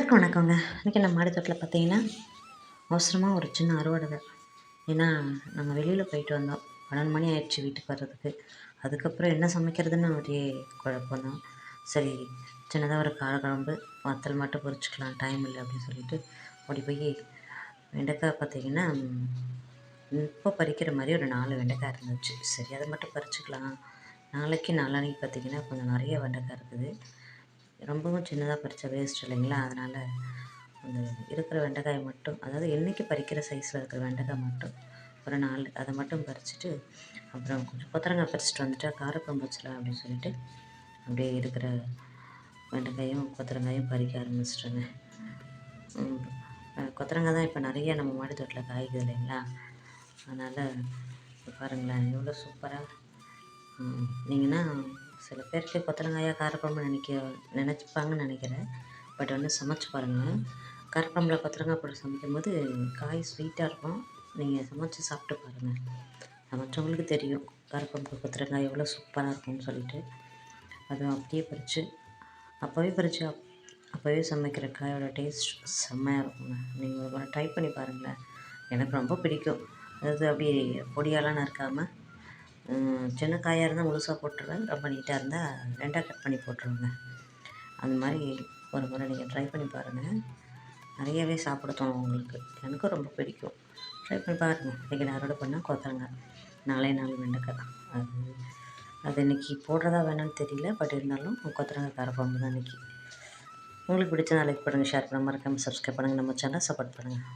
எல்லாருக்கும் வணக்கங்க. இன்றைக்கி நம்ம மாடி தோட்டத்தில் பார்த்தீங்கன்னா, அவசரமாக ஒரு சின்ன அறுவடை தான். ஏன்னா, நம்ம வெளியில் போயிட்டு வந்தோம். 12 மணி ஆயிடுச்சு வீட்டுக்கு வர்றதுக்கு. அதுக்கப்புறம் என்ன சமைக்கிறதுன்னு ஒரே குழப்பம் தான். சரி, சின்னதாக ஒரு காரக்குழம்பு, வத்தல் மட்டும் பொரிச்சுக்கலாம், டைம் இல்லை அப்படின்னு சொல்லிட்டு ஓடி போய் வெண்டைக்காய் பார்த்தீங்கன்னா, இப்போ பறிக்கிற மாதிரி ஒரு 4 வெண்டைக்காய் இருந்துச்சு. சரி, அதை மட்டும் பறிச்சுக்கலாம். நாளைக்கு நாளான்னைக்கு பார்த்தீங்கன்னா, கொஞ்சம் நிறைய வெண்டைக்காய் இருக்குது. ரொம்பவும் சின்னதாக பறித்தா வேஸ்ட் இல்லைங்களா? அதனால் அந்த இருக்கிற வெண்டைக்காயை மட்டும், அதாவது என்றைக்கு பறிக்கிற சைஸில் இருக்கிற வெண்டைக்காய் மட்டும் ஒரு 4 அதை மட்டும் பறிச்சுட்டு, அப்புறம் கொஞ்சம் கொத்தவரங்காய் பறிச்சுட்டு வந்துட்டா காரக்குழம்பு வச்சிடலாம் அப்படின்னு சொல்லிட்டு, அப்படியே இருக்கிற வெண்டைக்காயும் கொத்தவரங்காயும் பறிக்க ஆரம்பிச்சிட்டேங்க. கொத்தவரங்காய் தான் இப்போ நிறைய நம்ம மாடி தோட்டத்தில் காய்க்குது இல்லைங்களா? அதனால் பாருங்களேன் எவ்வளோ சூப்பராக. நீங்கன்னா சில பேருக்கு கொத்தவரங்காயா காரக்குழம்பு நினச்சிப்பாங்கன்னு நினைக்கிறேன். பட் வந்து சமைச்சு பாருங்கள். காரக்குழம்புல கொத்தவரங்காய் போட்டு சமைக்கும்போது காய் ஸ்வீட்டாக இருக்கும். நீங்கள் சமைச்சு சாப்பிட்டு பாருங்கள். சமைச்சவங்களுக்கு தெரியும் காரக்குழம்பு கொத்தவரங்காய் எவ்வளோ சூப்பராக இருக்கும்னு சொல்லிட்டு. அதுவும் அப்படியே பறித்து அப்போவே சமைக்கிற காயோட டேஸ்ட் செம்மையாக இருக்குங்க. நீங்கள் ஒரு முறை ட்ரை பண்ணி பாருங்களேன். எனக்கு ரொம்ப பிடிக்கும். அதாவது அப்படியே பொடியாலாம் நறுக்காமல் சின்ன காயாக இருந்தால் முழுசாக போட்டுருவேன். ரொம்ப நீட்டாக இருந்தால் 2ஆக கட் பண்ணி போட்டுருவேங்க. அந்த மாதிரி ஒரு முறை நீங்கள் ட்ரை பண்ணி பாருங்கள். நிறையவே சாப்பிட தோணும் உங்களுக்கு. எனக்கும் ரொம்ப பிடிக்கும். ட்ரை பண்ணி பாருங்கள். இன்றைக்கி நான் அறுவடை பண்ணால் கொத்தவரங்காய் 4 வெண்டைக்காய். அது இன்றைக்கி போடுறதா வேணான்னு தெரியல. பட் இருந்தாலும் கொத்தவரங்காய் காரக்குழம்பு தான் இன்றைக்கி. உங்களுக்கு பிடிச்ச லைக் பண்ணுங்கள், ஷேர் பண்ணுங்கள், மறக்காமல் சப்ஸ்கிரைப் பண்ணுங்கள், நம்ம சேனலை சப்போர்ட் பண்ணுங்கள்.